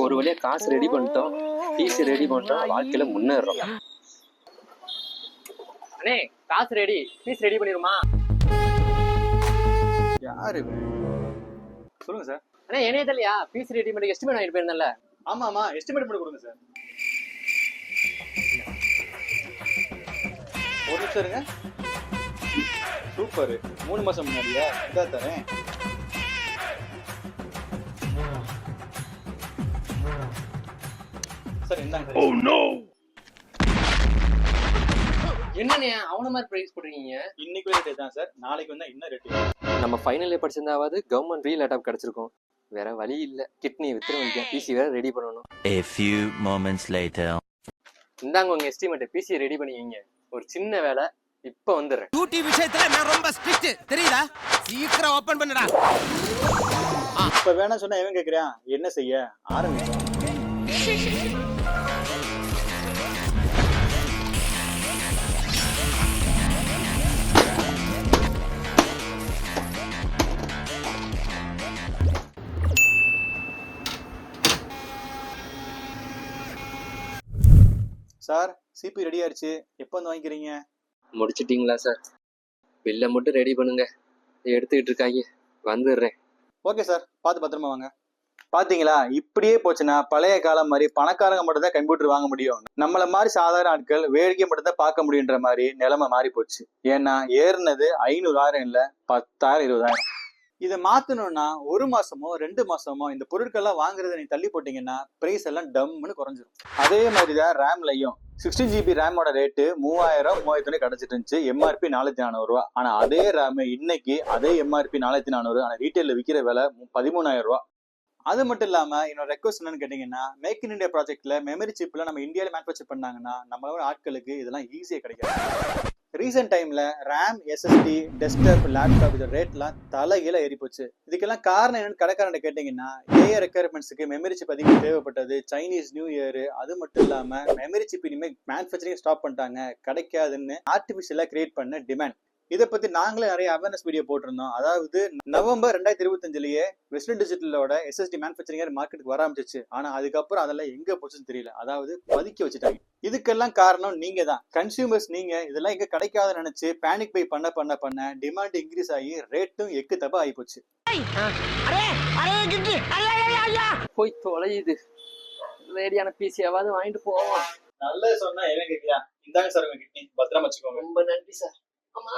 ஒரு வழியா காசு ரெடி பண்ணிட்டோம், பிசி ரெடி பண்ணிட்டோம், வாழ்க்கையில முன்னேறோம். அண்ணே காசு ரெடி, பீஸ் ரெடி பண்ணிருமா? யாரு சொல்லுங்க சார். அண்ணே என்னைய தெரியலையா, பீஸ் ரெடி பண்ணி எஸ்டிமேட் வாங்கிட்டு போயிருந்தேன்ல. ஆமா எஸ்டிமேட் பண்ணி கொடுங்க சார். ஒரு நிமிஷம் இருங்க. சூப்பர், 3 மாசம் முன்னாடியா? இதா தரேன். சார் இந்தாங்க. ஓ நோ, என்னண்ணே அவன மாதிரி பிரைஸ் போடுறீங்க? இன்னைக்கு ரேட் தான் சார், நாளைக்கு வந்தா இன்னும் ரேட். நம்ம ஃபைனல் இயர் படிச்சிருந்தாவது கவர்மெண்ட் ரீ லேப்டாப் கிடைச்சிருக்கும். வேற வழி இல்ல, கிட்னி வித்துற வேண்டிய பிசி வேற ரெடி பண்ணணும். A few moments later. இந்தாங்க உங்க எஸ்டிமேட், பிசி ரெடி பண்ணிக்கிங்க. ஒரு சின்ன வேலை, இப்ப வந்துடுறேன். டியூட்டி விஷயத்துல நான் ரொம்ப ஸ்ட்ரிக்ட், தெரியுதா? சீக்கிரம் ஓபன் பண்ணுடா. இப்ப வேணா சொன்னா எவன் கேக்குறான்? என்ன செய்ய ஆரம்பிச்சோம். சார் சிபி ரெடி ஆயிடுச்சு, எப்போ வந்து வாங்கிக்கிறீங்க? முடிச்சிட்டீங்களா சார்? பில்லை மட்டும் ரெடி பண்ணுங்க, எடுத்துக்கிட்டு இருக்காங்க, வந்துடுறேன். ஓகே சார், பார்த்து பத்திரமா வாங்க. பாத்தீங்களா, இப்படியே போச்சுன்னா பழைய காலம் மாதிரி பணக்காரங்க மட்டும் தான் கம்ப்யூட்டர் வாங்க முடியும். நம்மள மாதிரி சாதாரண ஆட்கள் வேடிக்கை மட்டும் தான் பார்க்க முடியுன்ற மாதிரி நிலைமை மாறி போச்சு. ஏன்னா ஏறினது 500,000 இல்ல 10,000 20,000. இதை மாத்தணும்னா 1 மாசமோ 2 மாசமோ இந்த பொருட்கள்லாம் வாங்குறத நீ தள்ளி போட்டீங்கன்னா பிரைஸ் எல்லாம் டம்னு குறைஞ்சிரும். அதே மாதிரிதான் ரேம்லையும் 16 GB ரேமோட ரேட்டு 3000 3000 கிடைச்சிட்டு இருந்துச்சு. எம்ஆர்பி 4400 ரூபா. ஆனா அதே ரேம் இன்னைக்கு அதே எம்ஆர்பி 4400, ஆனா ரீட்டைல விற்கிற விலை 13,000 ரூபா. அது மட்டும் இல்லாம என்னோட ரெக்வஸ்ட் என்னன்னு கேட்டீங்கன்னா, மேக் இன் இந்தியா ப்ராஜெக்ட்ல மெமரி சிப்ல நம்ம இந்தியாவில மேனுஃபேக்சர் பண்ணாங்கன்னா நம்மளோட ஆட்களுக்கு இதெல்லாம் ஈஸியா கிடைக்கும். ரீசெண்ட் டைம்ல ரேம், எஸ்எஸ்டி, டெஸ்க்டாப், லேப்டாப் இதோட ரேட்லாம் தலைகீழ ஏறி போச்சு. இதுக்கெல்லாம் காரணம் என்னன்னு கடைக்காரன் கேட்டீங்கன்னா, ஏஐ ரெக்யர்மெண்ட்ஸுக்கு மெமரி சிப் அதிகம் தேவைப்பட்டது, சைனீஸ் நியூ இயர், அது மட்டும் இல்லாம மெமரி சிப் இனிமேல் மேனுஃபேக்சரிங் ஸ்டாப் பண்ணிட்டாங்க, கிடைக்காதுன்னு ஆர்டிபிஷியலா கிரியேட் பண்ண டிமாண்ட். இதை பத்தி நாங்களே நிறைய அவேர்னஸ் வீடியோ போட்டிருந்தோம். அதாவது நவம்பர் 2025லயே வெஸ்டர்ன் டிஜிட்டலோட எஸ்எஸ்டி மேனுஃபேக்சரிங் மார்க்கெட்டுக்கு வர ஆரம்பிச்சிச்சு. ஆனா அதுக்கப்புறம் அதெல்லாம் எங்க போச்சுன்னு தெரியல, அதாவது பதுக்கி வச்சுட்டாங்க. இதுக்கெல்லாம் காரணம் நீங்க தான், கன்சியூமர்ஸ். நீங்க இதெல்லாம் எங்க கிடைக்காதுன்னு நினைச்சு பேனிக் பை பண்ண டிமாண்ட் இன்க்ரீஸ் ஆகி ரேட்டும் எக்கு தப்பா ஆகி போச்சு. போய் தொலையுது, ரேடியான பிசியாவது வாங்கிட்டு போவோம். நல்ல சொன்னா என்ன கேட்கியா? இந்தாங்க சார் உங்க கிட்னி, பத்திரமா வச்சுக்கோங்க. ரொம்ப நன்றி சார். அம்மா.